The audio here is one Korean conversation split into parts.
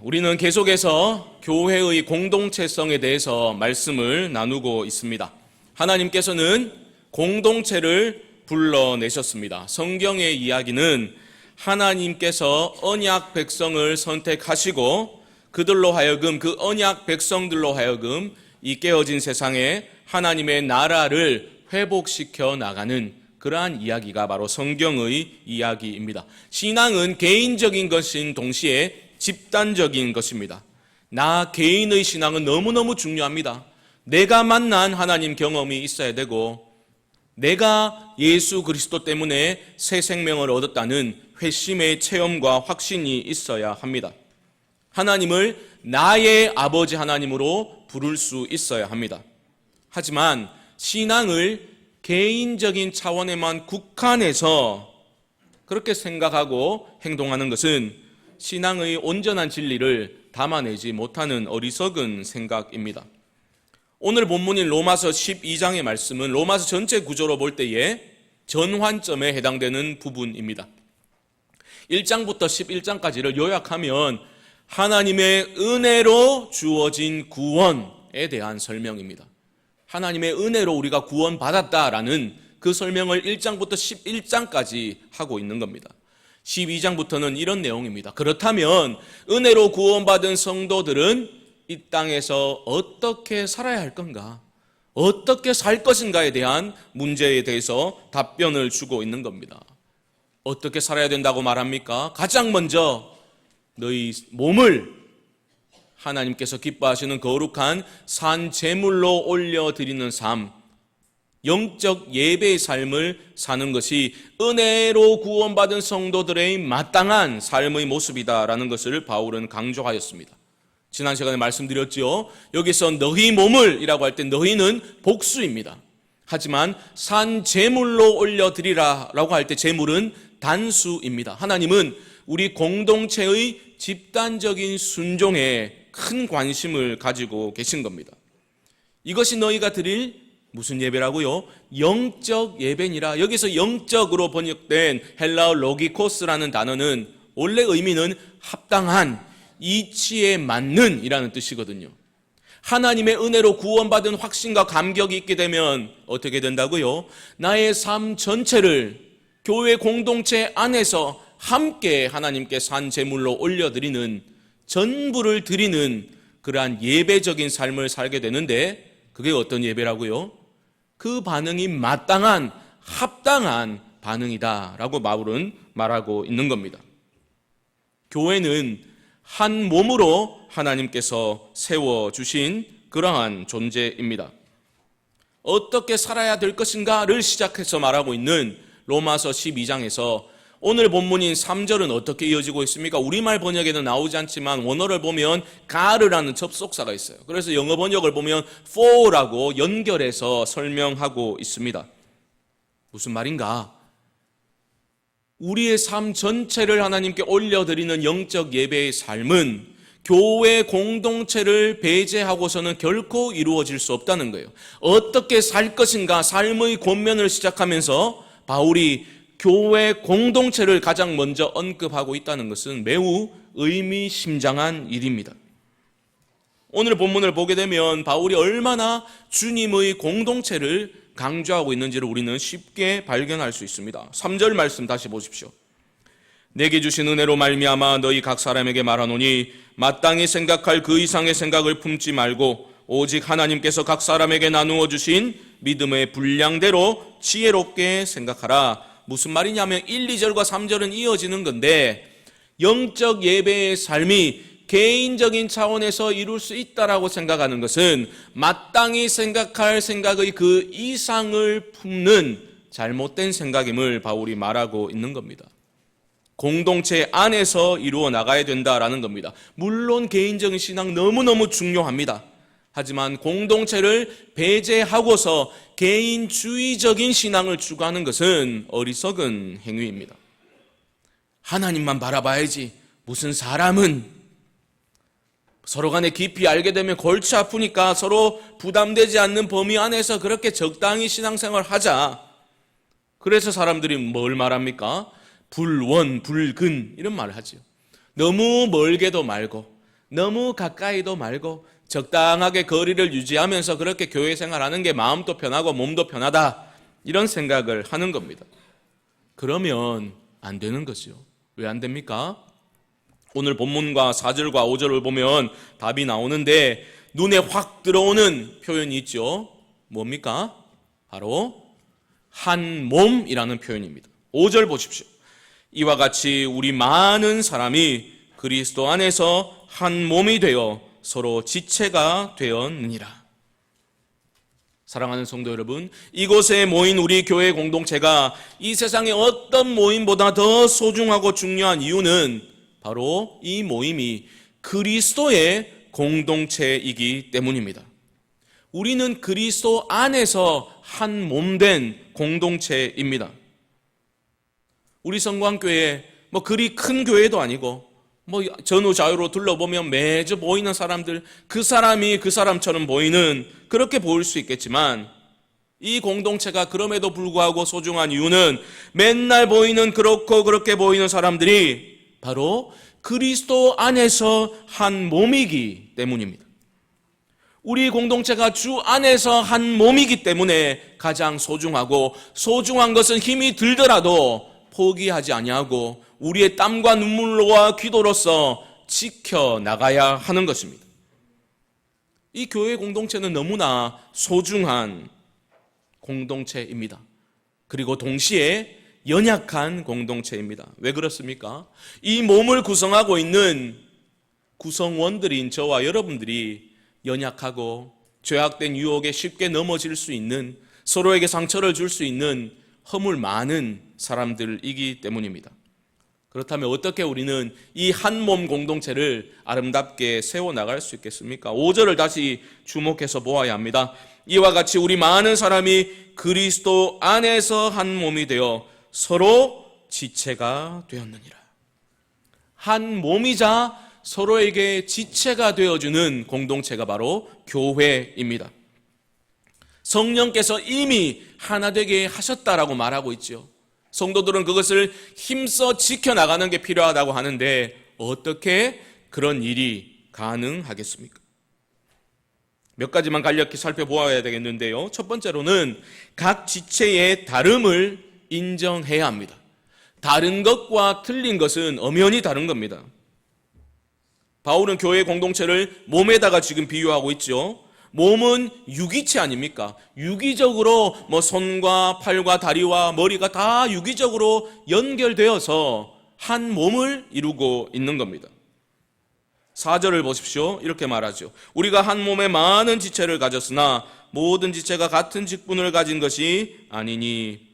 우리는 계속해서 교회의 공동체성에 대해서 말씀을 나누고 있습니다. 하나님께서는 공동체를 불러내셨습니다. 성경의 이야기는 하나님께서 언약 백성을 선택하시고 그들로 하여금, 그 언약 백성들로 하여금 이 깨어진 세상에 하나님의 나라를 회복시켜 나가는 그러한 이야기가 바로 성경의 이야기입니다. 신앙은 개인적인 것인 동시에 집단적인 것입니다. 나 개인의 신앙은 너무너무 중요합니다. 내가 만난 하나님 경험이 있어야 되고, 내가 예수 그리스도 때문에 새 생명을 얻었다는 회심의 체험과 확신이 있어야 합니다. 하나님을 나의 아버지 하나님으로 부를 수 있어야 합니다. 하지만 신앙을 개인적인 차원에만 국한해서 그렇게 생각하고 행동하는 것은 신앙의 온전한 진리를 담아내지 못하는 어리석은 생각입니다. 오늘 본문인 로마서 12장의 말씀은 로마서 전체 구조로 볼 때에 전환점에 해당되는 부분입니다. 1장부터 11장까지를 요약하면 하나님의 은혜로 주어진 구원에 대한 설명입니다. 하나님의 은혜로 우리가 구원받았다라는 그 설명을 1장부터 11장까지 하고 있는 겁니다. 12장부터는 이런 내용입니다. 그렇다면 은혜로 구원받은 성도들은 이 땅에서 어떻게 살아야 할 건가? 어떻게 살 것인가에 대한 문제에 대해서 답변을 주고 있는 겁니다. 어떻게 살아야 된다고 말합니까? 가장 먼저 너희 몸을 하나님께서 기뻐하시는 거룩한 산 제물로 올려드리는 삶, 영적 예배의 삶을 사는 것이 은혜로 구원받은 성도들의 마땅한 삶의 모습이다라는 것을 바울은 강조하였습니다. 지난 시간에 말씀드렸죠. 여기서 너희 몸을 이라고 할 때 너희는 복수입니다. 하지만 산 제물로 올려드리라 라고 할 때 제물은 단수입니다. 하나님은 우리 공동체의 집단적인 순종에 큰 관심을 가지고 계신 겁니다. 이것이 너희가 드릴 무슨 예배라고요? 영적 예배니라. 여기서 영적으로 번역된 헬라어 로기코스라는 단어는 원래 의미는 합당한, 이치에 맞는 이라는 뜻이거든요. 하나님의 은혜로 구원받은 확신과 감격이 있게 되면 어떻게 된다고요? 나의 삶 전체를 교회 공동체 안에서 함께 하나님께 산 제물로 올려드리는, 전부를 드리는 그러한 예배적인 삶을 살게 되는데, 그게 어떤 예배라고요? 그 반응이 마땅한, 합당한 반응이다라고 바울은 말하고 있는 겁니다. 교회는 한 몸으로 하나님께서 세워주신 그러한 존재입니다. 어떻게 살아야 될 것인가를 시작해서 말하고 있는 로마서 12장에서 오늘 본문인 3절은 어떻게 이어지고 있습니까? 우리말 번역에는 나오지 않지만 원어를 보면 가르라는 접속사가 있어요. 그래서 영어 번역을 보면 for라고 연결해서 설명하고 있습니다. 무슨 말인가? 우리의 삶 전체를 하나님께 올려드리는 영적 예배의 삶은 교회 공동체를 배제하고서는 결코 이루어질 수 없다는 거예요. 어떻게 살 것인가 삶의 권면을 시작하면서 바울이 교회 공동체를 가장 먼저 언급하고 있다는 것은 매우 의미심장한 일입니다. 오늘 본문을 보게 되면 바울이 얼마나 주님의 공동체를 강조하고 있는지를 우리는 쉽게 발견할 수 있습니다. 3절 말씀 다시 보십시오. 내게 주신 은혜로 말미암아 너희 각 사람에게 말하노니 마땅히 생각할 그 이상의 생각을 품지 말고 오직 하나님께서 각 사람에게 나누어 주신 믿음의 분량대로 지혜롭게 생각하라. 무슨 말이냐면 1, 2절과 3절은 이어지는 건데 영적 예배의 삶이 개인적인 차원에서 이룰 수 있다라고 생각하는 것은 마땅히 생각할 생각의 그 이상을 품는 잘못된 생각임을 바울이 말하고 있는 겁니다. 공동체 안에서 이루어 나가야 된다라는 겁니다. 물론 개인적인 신앙 너무너무 중요합니다. 하지만 공동체를 배제하고서 개인주의적인 신앙을 추구하는 것은 어리석은 행위입니다. 하나님만 바라봐야지. 무슨 사람은 서로 간에 깊이 알게 되면 골치 아프니까 서로 부담되지 않는 범위 안에서 그렇게 적당히 신앙생활을 하자. 그래서 사람들이 뭘 말합니까? 불원, 불근 이런 말을 하죠. 너무 멀게도 말고 너무 가까이도 말고 적당하게 거리를 유지하면서 그렇게 교회 생활하는 게 마음도 편하고 몸도 편하다, 이런 생각을 하는 겁니다. 그러면 안 되는 거죠. 왜 안 됩니까? 오늘 본문과 4절과 5절을 보면 답이 나오는데 눈에 확 들어오는 표현이 있죠. 뭡니까? 바로 한 몸이라는 표현입니다. 5절 보십시오. 이와 같이 우리 많은 사람이 그리스도 안에서 한 몸이 되어 서로 지체가 되었느니라. 사랑하는 성도 여러분, 이곳에 모인 우리 교회 공동체가 이 세상의 어떤 모임보다 더 소중하고 중요한 이유는 바로 이 모임이 그리스도의 공동체이기 때문입니다. 우리는 그리스도 안에서 한 몸 된 공동체입니다. 우리 성광교회 그리 큰 교회도 아니고 전후자유로 둘러보면 매주 보이는 사람들, 그 사람이 그 사람처럼 보이는, 그렇게 보일 수 있겠지만 이 공동체가 그럼에도 불구하고 소중한 이유는 맨날 보이는 그렇고 그렇게 보이는 사람들이 바로 그리스도 안에서 한 몸이기 때문입니다. 우리 공동체가 주 안에서 한 몸이기 때문에 가장 소중하고, 소중한 것은 힘이 들더라도 포기하지 아니하고 우리의 땀과 눈물과 기도로서 지켜나가야 하는 것입니다. 이 교회 공동체는 너무나 소중한 공동체입니다. 그리고 동시에 연약한 공동체입니다. 왜 그렇습니까? 이 몸을 구성하고 있는 구성원들인 저와 여러분들이 연약하고 죄악된 유혹에 쉽게 넘어질 수 있는, 서로에게 상처를 줄 수 있는 허물 많은 사람들이기 때문입니다. 그렇다면 어떻게 우리는 이 한 몸 공동체를 아름답게 세워나갈 수 있겠습니까? 5절을 다시 주목해서 보아야 합니다. 이와 같이 우리 많은 사람이 그리스도 안에서 한 몸이 되어 서로 지체가 되었느니라. 한 몸이자 서로에게 지체가 되어주는 공동체가 바로 교회입니다. 성령께서 이미 하나 되게 하셨다라고 말하고 있죠. 성도들은 그것을 힘써 지켜나가는 게 필요하다고 하는데 어떻게 그런 일이 가능하겠습니까? 몇 가지만 간략히 살펴보아야 되겠는데요. 첫 번째로는 각 지체의 다름을 인정해야 합니다. 다른 것과 틀린 것은 엄연히 다른 겁니다. 바울은 교회 공동체를 몸에다가 지금 비유하고 있죠. 몸은 유기체 아닙니까? 유기적으로 손과 팔과 다리와 머리가 다 유기적으로 연결되어서 한 몸을 이루고 있는 겁니다. 4절을 보십시오. 이렇게 말하죠. 우리가 한 몸에 많은 지체를 가졌으나 모든 지체가 같은 직분을 가진 것이 아니니.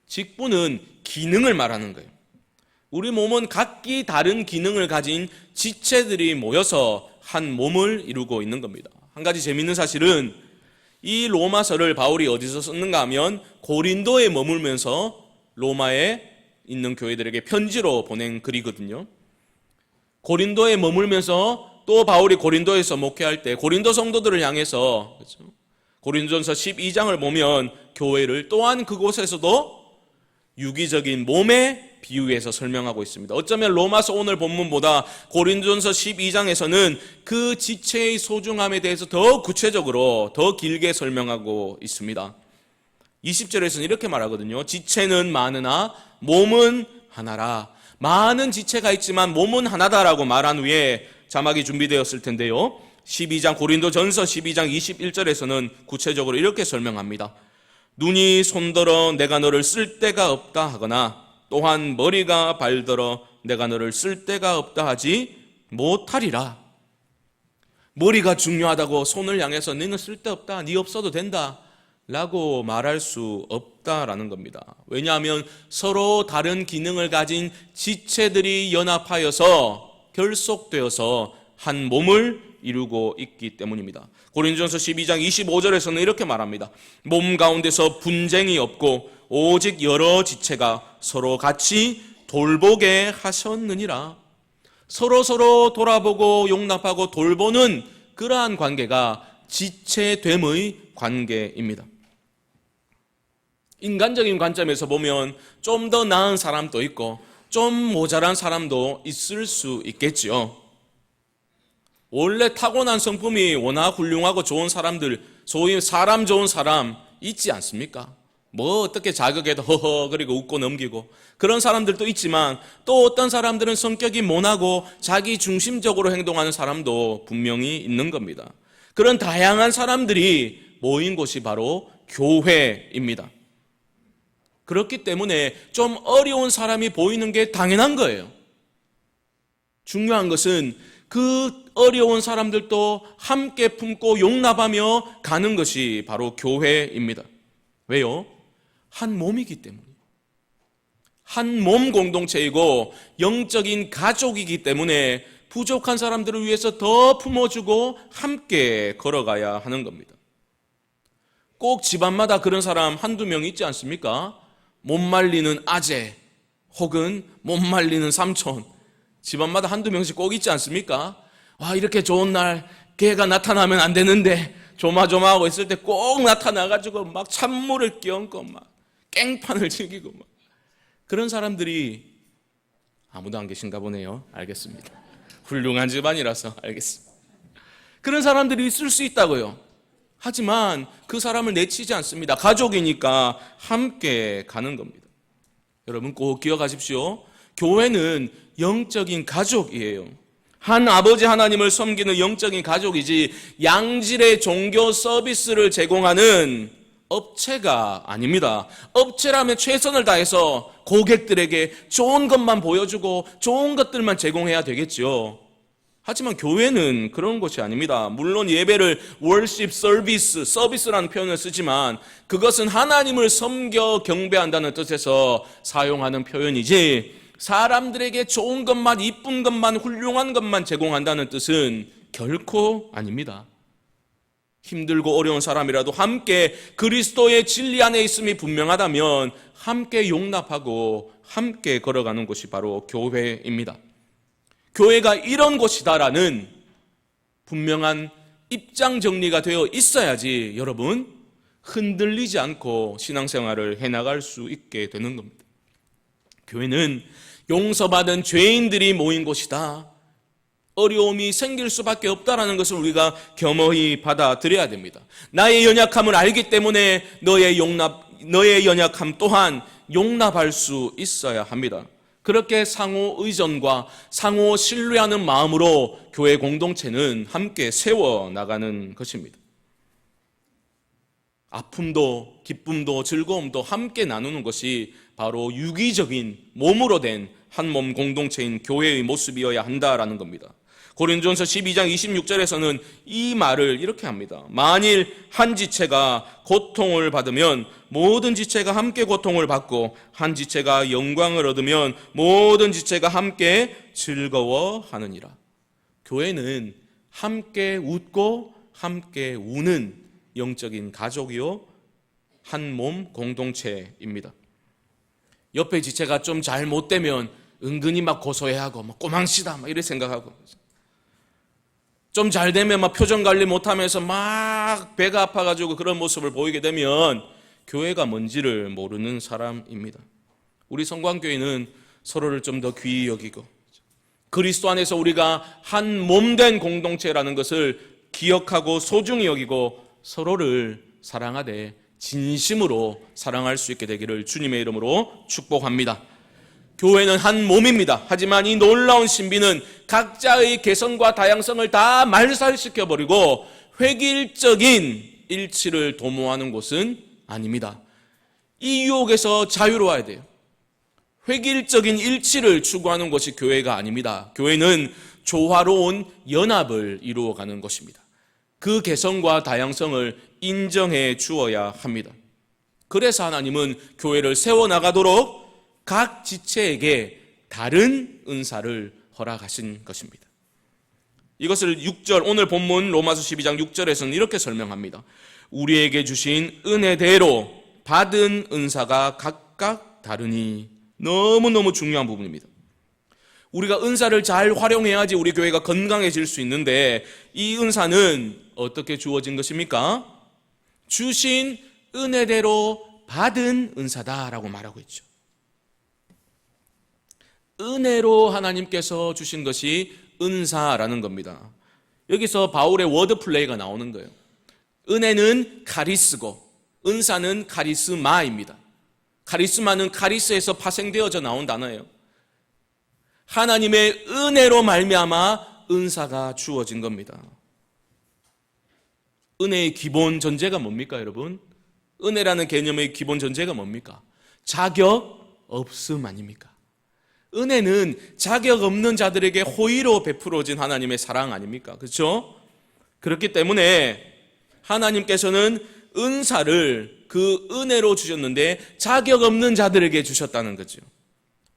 직분은 기능을 말하는 거예요. 우리 몸은 각기 다른 기능을 가진 지체들이 모여서 한 몸을 이루고 있는 겁니다. 한 가지 재미있는 사실은 이 로마서를 바울이 어디서 썼는가 하면 고린도에 머물면서 로마에 있는 교회들에게 편지로 보낸 글이거든요. 고린도에 머물면서 또 바울이 고린도에서 목회할 때 고린도 성도들을 향해서, 그렇죠? 고린도전서 12장을 보면 교회를 또한 그곳에서도 유기적인 몸의 비유해서 설명하고 있습니다. 어쩌면 로마서 오늘 본문보다 고린도전서 12장에서는 그 지체의 소중함에 대해서 더 구체적으로 더 길게 설명하고 있습니다. 20절에서는 이렇게 말하거든요. 지체는 많으나 몸은 하나라. 많은 지체가 있지만 몸은 하나다라고 말한 후에 자막이 준비되었을 텐데요. 12장 고린도전서 12장 21절에서는 구체적으로 이렇게 설명합니다. 눈이 손들어 내가 너를 쓸 데가 없다 하거나 또한 머리가 발들어 내가 너를 쓸 데가 없다 하지 못하리라. 머리가 중요하다고 손을 향해서 너는 쓸 데 없다, 네 없어도 된다 라고 말할 수 없다라는 겁니다. 왜냐하면 서로 다른 기능을 가진 지체들이 연합하여서 결속되어서 한 몸을 이루고 있기 때문입니다. 고린도전서 12장 25절에서는 이렇게 말합니다. 몸 가운데서 분쟁이 없고 오직 여러 지체가 서로 같이 돌보게 하셨느니라. 서로 돌아보고 용납하고 돌보는 그러한 관계가 지체됨의 관계입니다. 인간적인 관점에서 보면 좀 더 나은 사람도 있고 좀 모자란 사람도 있을 수 있겠지요. 원래 타고난 성품이 워낙 훌륭하고 좋은 사람들, 소위 사람 좋은 사람 있지 않습니까? 뭐 어떻게 자극해도 허허 그리고 웃고 넘기고 그런 사람들도 있지만, 또 어떤 사람들은 성격이 모나고 자기 중심적으로 행동하는 사람도 분명히 있는 겁니다. 그런 다양한 사람들이 모인 곳이 바로 교회입니다. 그렇기 때문에 좀 어려운 사람이 보이는 게 당연한 거예요. 중요한 것은 그 어려운 사람들도 함께 품고 용납하며 가는 것이 바로 교회입니다. 왜요? 한 몸이기 때문에. 한 몸 공동체이고 영적인 가족이기 때문에 부족한 사람들을 위해서 더 품어주고 함께 걸어가야 하는 겁니다. 꼭 집안마다 그런 사람 한두 명 있지 않습니까? 못 말리는 아재 혹은 못 말리는 삼촌, 집안마다 한두 명씩 꼭 있지 않습니까? 와, 이렇게 좋은 날 걔가 나타나면 안 되는데 조마조마하고 있을 때 꼭 나타나가지고 막 찬물을 끼얹고 막 깽판을 즐기고 막 그런 사람들이 아무도 안 계신가 보네요. 알겠습니다. 훌륭한 집안이라서 알겠습니다. 그런 사람들이 있을 수 있다고요. 하지만 그 사람을 내치지 않습니다. 가족이니까 함께 가는 겁니다. 여러분 꼭 기억하십시오. 교회는 영적인 가족이에요. 한 아버지 하나님을 섬기는 영적인 가족이지 양질의 종교 서비스를 제공하는 업체가 아닙니다. 업체라면 최선을 다해서 고객들에게 좋은 것만 보여주고 좋은 것들만 제공해야 되겠죠. 하지만 교회는 그런 것이 아닙니다. 물론 예배를 worship service, 서비스라는 표현을 쓰지만 그것은 하나님을 섬겨 경배한다는 뜻에서 사용하는 표현이지, 사람들에게 좋은 것만, 이쁜 것만, 훌륭한 것만 제공한다는 뜻은 결코 아닙니다. 힘들고 어려운 사람이라도 함께 그리스도의 진리 안에 있음이 분명하다면 함께 용납하고 함께 걸어가는 곳이 바로 교회입니다. 교회가 이런 곳이다라는 분명한 입장 정리가 되어 있어야지 여러분 흔들리지 않고 신앙생활을 해나갈 수 있게 되는 겁니다. 교회는 용서받은 죄인들이 모인 곳이다. 어려움이 생길 수밖에 없다라는 것을 우리가 겸허히 받아들여야 됩니다. 나의 연약함을 알기 때문에 너의 연약함 또한 용납할 수 있어야 합니다. 그렇게 상호 의존과 상호 신뢰하는 마음으로 교회 공동체는 함께 세워나가는 것입니다. 아픔도 기쁨도 즐거움도 함께 나누는 것이 바로 유기적인 몸으로 된 한 몸 공동체인 교회의 모습이어야 한다라는 겁니다. 고린도전서 12장 26절에서는 이 말을 이렇게 합니다. 만일 한 지체가 고통을 받으면 모든 지체가 함께 고통을 받고 한 지체가 영광을 얻으면 모든 지체가 함께 즐거워하느니라. 교회는 함께 웃고 함께 우는 영적인 가족이요 한 몸 공동체입니다. 옆에 지체가 좀 잘못되면 은근히 막 고소해하고 막 꼬망시다 막 이렇게 생각하고, 좀 잘되면 막 표정 관리 못하면서 막 배가 아파가지고 그런 모습을 보이게 되면 교회가 뭔지를 모르는 사람입니다. 우리 성광교회는 서로를 좀 더 귀히 여기고 그리스도 안에서 우리가 한 몸된 공동체라는 것을 기억하고 소중히 여기고 서로를 사랑하되 진심으로 사랑할 수 있게 되기를 주님의 이름으로 축복합니다. 교회는 한 몸입니다. 하지만 이 놀라운 신비는 각자의 개성과 다양성을 다 말살시켜버리고 획일적인 일치를 도모하는 곳은 아닙니다. 이 유혹에서 자유로워야 돼요. 획일적인 일치를 추구하는 것이 교회가 아닙니다. 교회는 조화로운 연합을 이루어가는 것입니다. 그 개성과 다양성을 인정해 주어야 합니다. 그래서 하나님은 교회를 세워나가도록 각 지체에게 다른 은사를 허락하신 것입니다. 이것을 6절 오늘 본문 로마서 12장 6절에서는 이렇게 설명합니다. 우리에게 주신 은혜대로 받은 은사가 각각 다르니. 너무너무 중요한 부분입니다. 우리가 은사를 잘 활용해야지 우리 교회가 건강해질 수 있는데 이 은사는 어떻게 주어진 것입니까? 주신 은혜대로 받은 은사다라고 말하고 있죠. 은혜로 하나님께서 주신 것이 은사라는 겁니다. 여기서 바울의 워드 플레이가 나오는 거예요. 은혜는 카리스고 은사는 카리스마입니다. 카리스마는 카리스에서 파생되어져 나온 단어예요. 하나님의 은혜로 말미암아 은사가 주어진 겁니다. 은혜의 기본 전제가 뭡니까, 여러분? 은혜라는 개념의 기본 전제가 뭡니까? 자격 없음 아닙니까? 은혜는 자격 없는 자들에게 호의로 베풀어진 하나님의 사랑 아닙니까? 그렇죠? 그렇기 때문에 하나님께서는 은사를 그 은혜로 주셨는데 자격 없는 자들에게 주셨다는 거죠.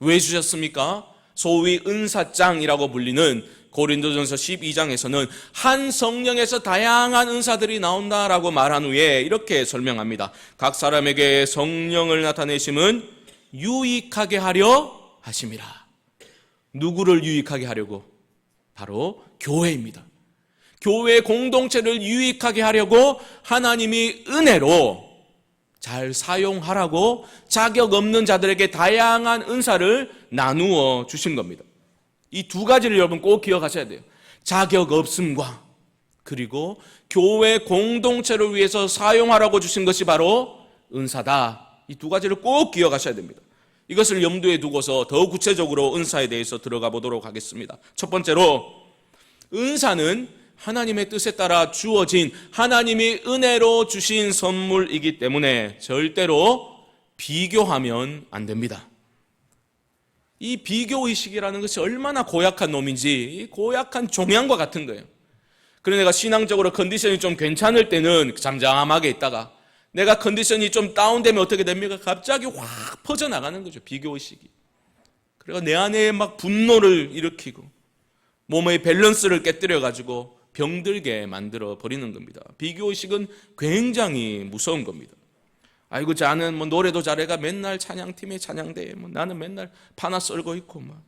왜 주셨습니까? 소위 은사장이라고 불리는 고린도전서 12장에서는 한 성령에서 다양한 은사들이 나온다라고 말한 후에 이렇게 설명합니다. 각 사람에게 성령을 나타내심은 유익하게 하려 하심이라. 누구를 유익하게 하려고? 바로 교회입니다. 교회 공동체를 유익하게 하려고 하나님이 은혜로 잘 사용하라고 자격 없는 자들에게 다양한 은사를 나누어 주신 겁니다. 이 두 가지를 여러분 꼭 기억하셔야 돼요. 자격 없음과 그리고 교회 공동체를 위해서 사용하라고 주신 것이 바로 은사다. 이 두 가지를 꼭 기억하셔야 됩니다. 이것을 염두에 두고서 더 구체적으로 은사에 대해서 들어가 보도록 하겠습니다. 첫 번째로, 은사는 하나님의 뜻에 따라 주어진 하나님이 은혜로 주신 선물이기 때문에 절대로 비교하면 안 됩니다. 이 비교의식이라는 것이 얼마나 고약한 놈인지 고약한 종양과 같은 거예요. 그래서 내가 신앙적으로 컨디션이 좀 괜찮을 때는 잠잠하게 있다가 내가 컨디션이 좀 다운되면 어떻게 됩니까? 갑자기 확 퍼져나가는 거죠. 비교의식이. 그래서 내 안에 막 분노를 일으키고 몸의 밸런스를 깨뜨려가지고 병들게 만들어 버리는 겁니다. 비교의식은 굉장히 무서운 겁니다. 아이고, 자는 뭐 노래도 잘해가 맨날 찬양팀에 찬양대에 뭐 나는 맨날 파나 썰고 있고 막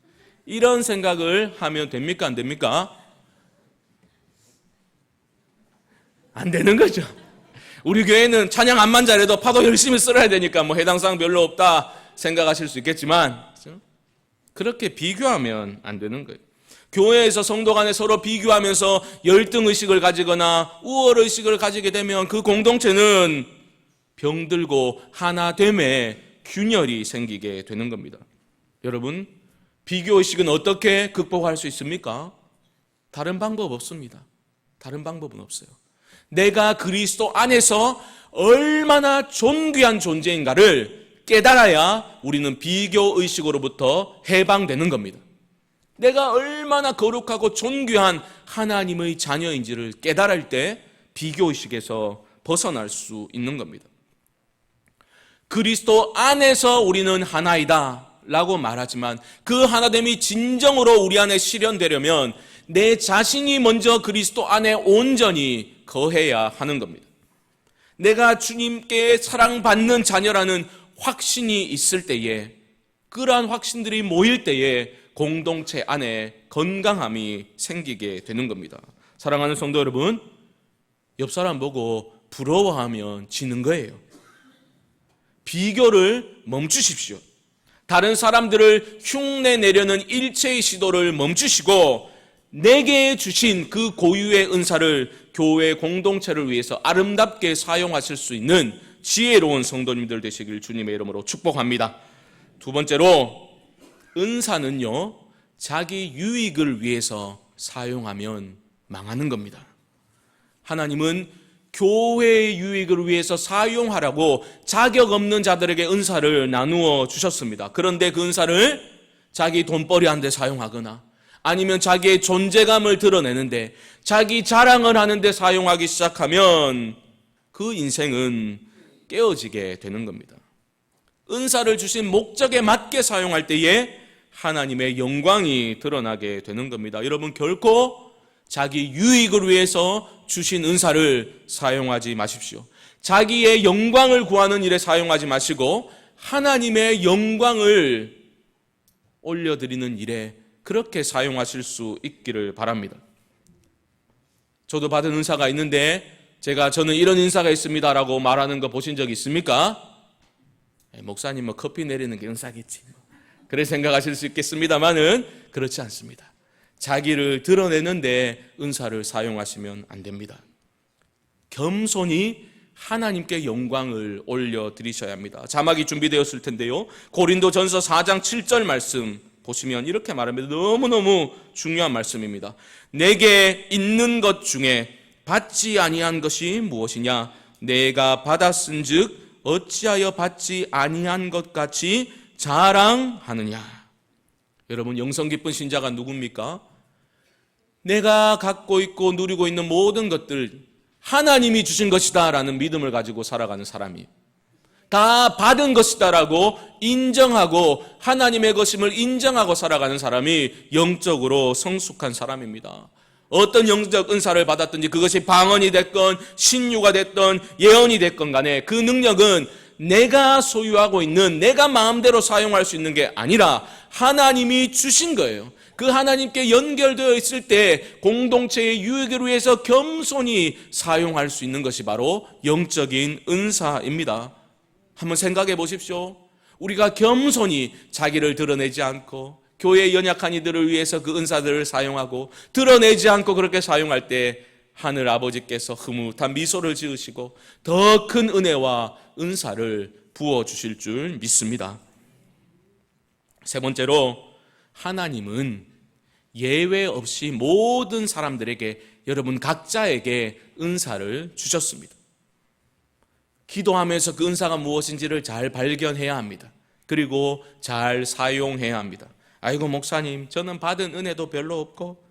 이런 생각을 하면 됩니까? 안 됩니까? 안 되는 거죠. 우리 교회는 찬양 안만 잘해도 파도 열심히 썰어야 되니까 뭐 해당사항 별로 없다 생각하실 수 있겠지만, 그렇죠? 그렇게 비교하면 안 되는 거예요. 교회에서 성도 간에 서로 비교하면서 열등의식을 가지거나 우월의식을 가지게 되면 그 공동체는 병들고 하나됨에 균열이 생기게 되는 겁니다. 여러분, 비교의식은 어떻게 극복할 수 있습니까? 다른 방법 없습니다. 다른 방법은 없어요. 내가 그리스도 안에서 얼마나 존귀한 존재인가를 깨달아야 우리는 비교의식으로부터 해방되는 겁니다. 내가 얼마나 거룩하고 존귀한 하나님의 자녀인지를 깨달을 때 비교의식에서 벗어날 수 있는 겁니다. 그리스도 안에서 우리는 하나이다 라고 말하지만 그 하나됨이 진정으로 우리 안에 실현되려면 내 자신이 먼저 그리스도 안에 온전히 거해야 하는 겁니다. 내가 주님께 사랑받는 자녀라는 확신이 있을 때에, 그러한 확신들이 모일 때에 공동체 안에 건강함이 생기게 되는 겁니다. 사랑하는 성도 여러분, 옆 사람 보고 부러워하면 지는 거예요. 비교를 멈추십시오. 다른 사람들을 흉내 내려는 일체의 시도를 멈추시고 내게 주신 그 고유의 은사를 교회 공동체를 위해서 아름답게 사용하실 수 있는 지혜로운 성도님들 되시길 주님의 이름으로 축복합니다. 두 번째로, 은사는요, 자기 유익을 위해서 사용하면 망하는 겁니다. 하나님은 교회의 유익을 위해서 사용하라고 자격 없는 자들에게 은사를 나누어 주셨습니다. 그런데 그 은사를 자기 돈벌이하는 데 사용하거나 아니면 자기의 존재감을 드러내는데, 자기 자랑을 하는데 사용하기 시작하면 그 인생은 깨어지게 되는 겁니다. 은사를 주신 목적에 맞게 사용할 때에 하나님의 영광이 드러나게 되는 겁니다. 여러분, 결코 자기 유익을 위해서 주신 은사를 사용하지 마십시오. 자기의 영광을 구하는 일에 사용하지 마시고 하나님의 영광을 올려드리는 일에 그렇게 사용하실 수 있기를 바랍니다. 저도 받은 은사가 있는데 저는 이런 은사가 있습니다라고 말하는 거 보신 적 있습니까? 목사님 뭐 커피 내리는 게 은사겠지, 그래 생각하실 수 있겠습니다만은 그렇지 않습니다. 자기를 드러내는데 은사를 사용하시면 안 됩니다. 겸손히 하나님께 영광을 올려드리셔야 합니다. 자막이 준비되었을 텐데요, 고린도전서 4장 7절 말씀 보시면 이렇게 말합니다. 너무너무 중요한 말씀입니다. 내게 있는 것 중에 받지 아니한 것이 무엇이냐? 내가 받았은즉 어찌하여 받지 아니한 것 같이 자랑하느냐? 여러분, 영성 깊은 신자가 누굽니까? 내가 갖고 있고 누리고 있는 모든 것들 하나님이 주신 것이다 라는 믿음을 가지고 살아가는 사람이, 다 받은 것이다 라고 인정하고 하나님의 것임을 인정하고 살아가는 사람이 영적으로 성숙한 사람입니다. 어떤 영적 은사를 받았든지 그것이 방언이 됐건 신유가 됐건 예언이 됐건 간에 그 능력은 내가 소유하고 있는, 내가 마음대로 사용할 수 있는 게 아니라 하나님이 주신 거예요. 그 하나님께 연결되어 있을 때 공동체의 유익을 위해서 겸손히 사용할 수 있는 것이 바로 영적인 은사입니다. 한번 생각해 보십시오. 우리가 겸손히 자기를 드러내지 않고 교회의 연약한 이들을 위해서 그 은사들을 사용하고 드러내지 않고 그렇게 사용할 때 하늘 아버지께서 흐뭇한 미소를 지으시고 더 큰 은혜와 은사를 부어주실 줄 믿습니다. 세 번째로, 하나님은 예외 없이 모든 사람들에게, 여러분 각자에게 은사를 주셨습니다. 기도하면서 그 은사가 무엇인지를 잘 발견해야 합니다. 그리고 잘 사용해야 합니다. 아이고 목사님, 저는 받은 은혜도 별로 없고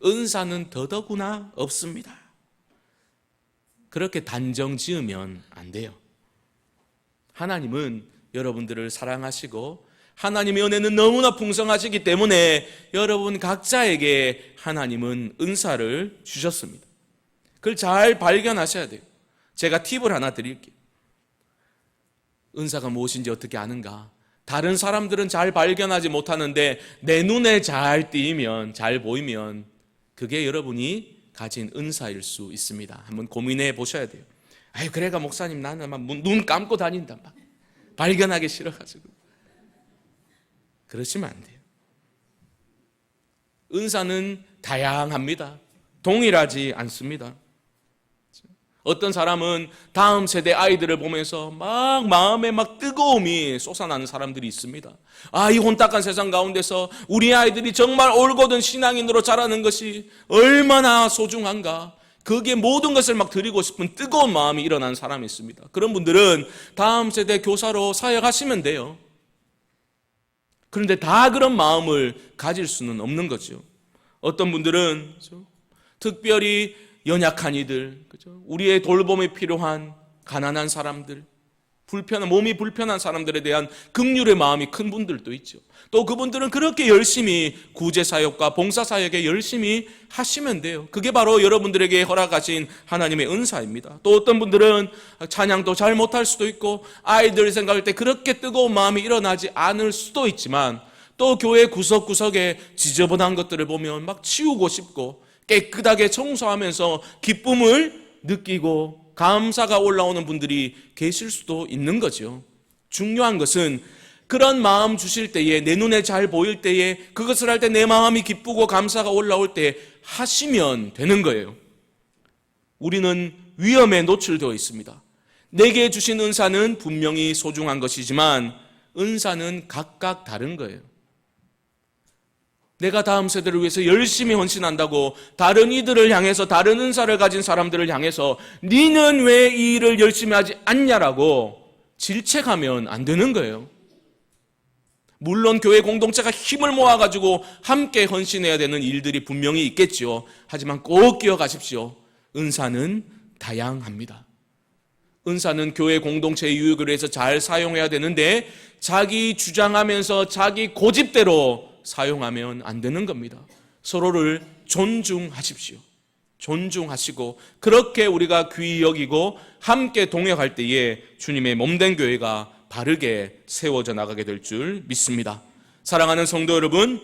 은사는 더더구나 없습니다. 그렇게 단정 지으면 안 돼요. 하나님은 여러분들을 사랑하시고 하나님의 은혜는 너무나 풍성하시기 때문에 여러분 각자에게 하나님은 은사를 주셨습니다. 그걸 잘 발견하셔야 돼요. 제가 팁을 하나 드릴게요. 은사가 무엇인지 어떻게 아는가? 다른 사람들은 잘 발견하지 못하는데 내 눈에 잘 띄면, 잘 보이면 그게 여러분이 가진 은사일 수 있습니다. 한번 고민해 보셔야 돼요. 아유, 그래가 목사님 나는 막 눈 감고 다닌다, 막 발견하기 싫어가지고. 그러시면 안 돼요. 은사는 다양합니다. 동일하지 않습니다. 어떤 사람은 다음 세대 아이들을 보면서 막 마음에 막 뜨거움이 솟아나는 사람들이 있습니다. 이 혼탁한 세상 가운데서 우리 아이들이 정말 올곧은 신앙인으로 자라는 것이 얼마나 소중한가, 거기에 모든 것을 막 드리고 싶은 뜨거운 마음이 일어나는 사람이 있습니다. 그런 분들은 다음 세대 교사로 사역하시면 돼요. 그런데 다 그런 마음을 가질 수는 없는 거죠. 어떤 분들은 특별히 연약한 이들, 우리의 돌봄이 필요한 가난한 사람들, 몸이 불편한 사람들에 대한 긍휼의 마음이 큰 분들도 있죠. 또 그분들은 그렇게 열심히 구제사역과 봉사사역에 열심히 하시면 돼요. 그게 바로 여러분들에게 허락하신 하나님의 은사입니다. 또 어떤 분들은 찬양도 잘 못할 수도 있고 아이들 생각할 때 그렇게 뜨거운 마음이 일어나지 않을 수도 있지만, 또 교회 구석구석에 지저분한 것들을 보면 막 치우고 싶고 깨끗하게 청소하면서 기쁨을 느끼고 감사가 올라오는 분들이 계실 수도 있는 거죠. 중요한 것은 그런 마음 주실 때에, 내 눈에 잘 보일 때에, 그것을 할 때 내 마음이 기쁘고 감사가 올라올 때 하시면 되는 거예요. 우리는 위험에 노출되어 있습니다. 내게 주신 은사는 분명히 소중한 것이지만 은사는 각각 다른 거예요. 내가 다음 세대를 위해서 열심히 헌신한다고 다른 이들을 향해서, 다른 은사를 가진 사람들을 향해서 니는 왜 이 일을 열심히 하지 않냐라고 질책하면 안 되는 거예요. 물론 교회 공동체가 힘을 모아가지고 함께 헌신해야 되는 일들이 분명히 있겠죠. 하지만 꼭 기억하십시오. 은사는 다양합니다. 은사는 교회 공동체의 유익을 위해서 잘 사용해야 되는데 자기 주장하면서 자기 고집대로 사용하면 안 되는 겁니다. 서로를 존중하십시오. 존중하시고 그렇게 우리가 귀히 여기고 함께 동역할 때에 주님의 몸된 교회가 바르게 세워져 나가게 될 줄 믿습니다. 사랑하는 성도 여러분,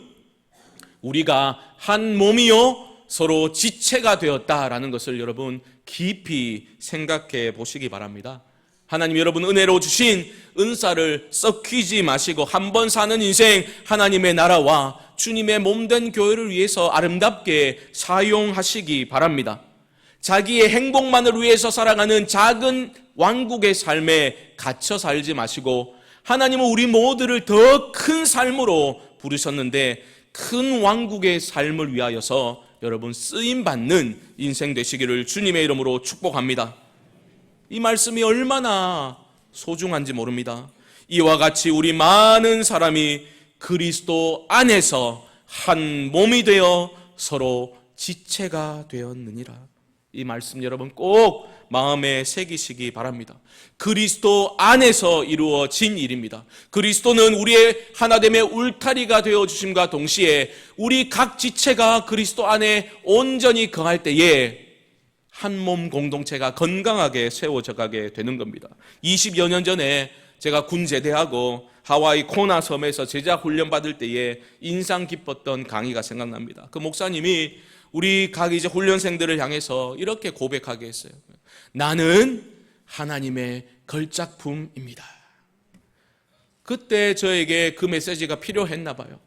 우리가 한 몸이요 서로 지체가 되었다라는 것을 여러분 깊이 생각해 보시기 바랍니다. 하나님 여러분 은혜로 주신 은사를 썩히지 마시고 한 번 사는 인생 하나님의 나라와 주님의 몸된 교회를 위해서 아름답게 사용하시기 바랍니다. 자기의 행복만을 위해서 살아가는 작은 왕국의 삶에 갇혀 살지 마시고 하나님은 우리 모두를 더 큰 삶으로 부르셨는데 큰 왕국의 삶을 위하여서 여러분 쓰임받는 인생 되시기를 주님의 이름으로 축복합니다. 이 말씀이 얼마나 소중한지 모릅니다. 이와 같이 우리 많은 사람이 그리스도 안에서 한 몸이 되어 서로 지체가 되었느니라. 이 말씀 여러분 꼭 마음에 새기시기 바랍니다. 그리스도 안에서 이루어진 일입니다. 그리스도는 우리의 하나됨의 울타리가 되어주심과 동시에 우리 각 지체가 그리스도 안에 온전히 거할 때에 한 몸 공동체가 건강하게 세워져 가게 되는 겁니다. 20여 년 전에 제가 군 제대하고 하와이 코나 섬에서 제자 훈련 받을 때에 인상 깊었던 강의가 생각납니다. 그 목사님이 우리 각 이제 훈련생들을 향해서 이렇게 고백하게 했어요. 나는 하나님의 걸작품입니다. 그때 저에게 그 메시지가 필요했나 봐요.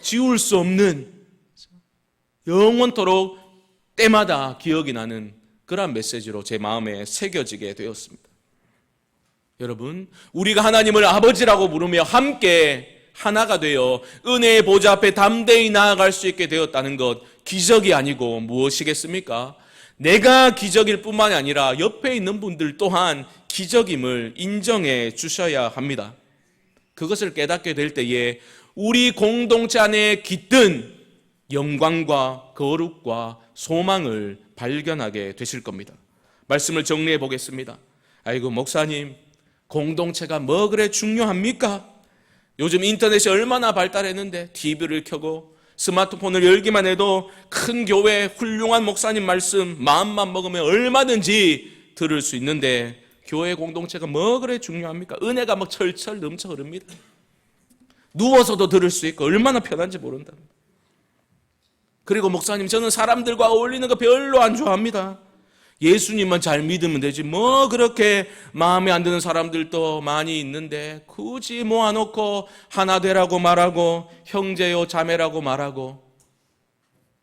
지울 수 없는 영원토록 때마다 기억이 나는 그런 메시지로 제 마음에 새겨지게 되었습니다. 여러분, 우리가 하나님을 아버지라고 부르며 함께 하나가 되어 은혜의 보좌 앞에 담대히 나아갈 수 있게 되었다는 것, 기적이 아니고 무엇이겠습니까? 내가 기적일 뿐만이 아니라 옆에 있는 분들 또한 기적임을 인정해 주셔야 합니다. 그것을 깨닫게 될 때에 우리 공동체 안에 깃든 영광과 거룩과 소망을 발견하게 되실 겁니다. 말씀을 정리해 보겠습니다. 아이고 목사님, 공동체가 뭐 그래 중요합니까? 요즘 인터넷이 얼마나 발달했는데 TV를 켜고 스마트폰을 열기만 해도 큰 교회 훌륭한 목사님 말씀 마음만 먹으면 얼마든지 들을 수 있는데 교회 공동체가 뭐 그래 중요합니까? 은혜가 막 철철 넘쳐 흐릅니다. 누워서도 들을 수 있고 얼마나 편한지 모른다. 그리고 목사님, 저는 사람들과 어울리는 거 별로 안 좋아합니다. 예수님만 잘 믿으면 되지 뭐 그렇게 마음에 안 드는 사람들도 많이 있는데 굳이 모아놓고 하나 되라고 말하고 형제요 자매라고 말하고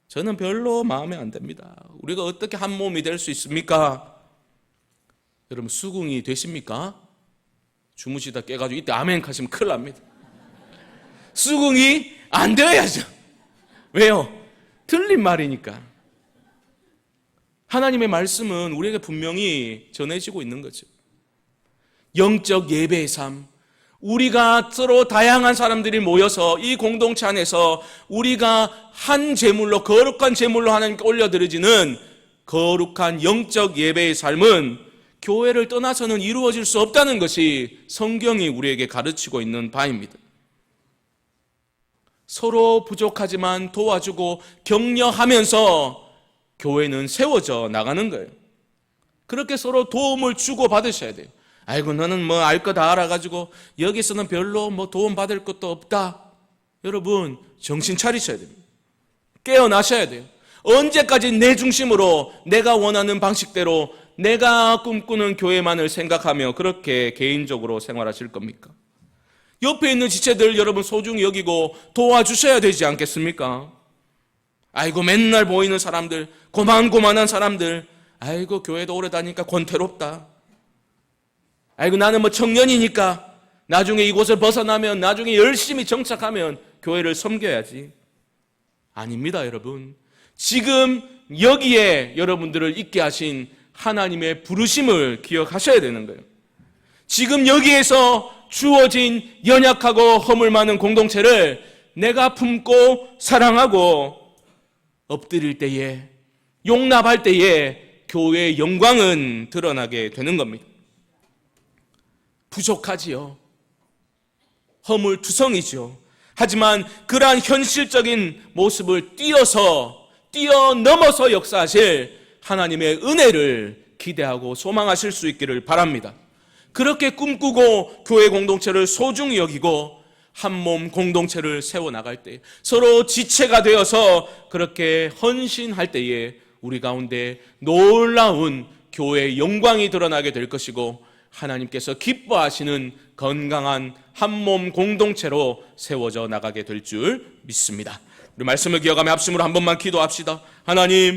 저는 별로 마음에 안 듭니다. 우리가 어떻게 한 몸이 될 수 있습니까? 여러분 수긍이 되십니까? 주무시다 깨가지고 이때 아멘 하시면 큰일 납니다. 수긍이 안 되어야죠. 왜요? 틀린 말이니까. 하나님의 말씀은 우리에게 분명히 전해지고 있는 거죠. 영적 예배의 삶, 우리가 서로 다양한 사람들이 모여서 이 공동체 안에서 우리가 한 제물로, 거룩한 제물로 하나님께 올려드려지는 거룩한 영적 예배의 삶은 교회를 떠나서는 이루어질 수 없다는 것이 성경이 우리에게 가르치고 있는 바입니다. 서로 부족하지만 도와주고 격려하면서 교회는 세워져 나가는 거예요. 그렇게 서로 도움을 주고 받으셔야 돼요. 아이고 너는 뭐 알 거 다 알아가지고 여기서는 별로 뭐 도움 받을 것도 없다. 여러분 정신 차리셔야 됩니다. 깨어나셔야 돼요. 언제까지 내 중심으로 내가 원하는 방식대로 내가 꿈꾸는 교회만을 생각하며 그렇게 개인적으로 생활하실 겁니까? 옆에 있는 지체들 여러분 소중히 여기고 도와주셔야 되지 않겠습니까? 아이고 맨날 보이는 사람들, 고만고만한 사람들, 아이고 교회도 오래 다니니까 권태롭다. 아이고 나는 뭐 청년이니까 나중에 이곳을 벗어나면 나중에 열심히 정착하면 교회를 섬겨야지. 아닙니다 여러분. 지금 여기에 여러분들을 있게 하신 하나님의 부르심을 기억하셔야 되는 거예요. 지금 여기에서 주어진 연약하고 허물 많은 공동체를 내가 품고 사랑하고 엎드릴 때에 용납할 때에 교회의 영광은 드러나게 되는 겁니다. 부족하지요. 허물투성이죠. 하지만 그러한 현실적인 모습을 뛰어넘어서 역사하실 하나님의 은혜를 기대하고 소망하실 수 있기를 바랍니다. 그렇게 꿈꾸고 교회 공동체를 소중히 여기고 한 몸 공동체를 세워나갈 때 서로 지체가 되어서 그렇게 헌신할 때에 우리 가운데 놀라운 교회의 영광이 드러나게 될 것이고 하나님께서 기뻐하시는 건강한 한몸 공동체로 세워져 나가게 될 줄 믿습니다. 우리 말씀을 기억하며 합심으로 한 번만 기도합시다. 하나님,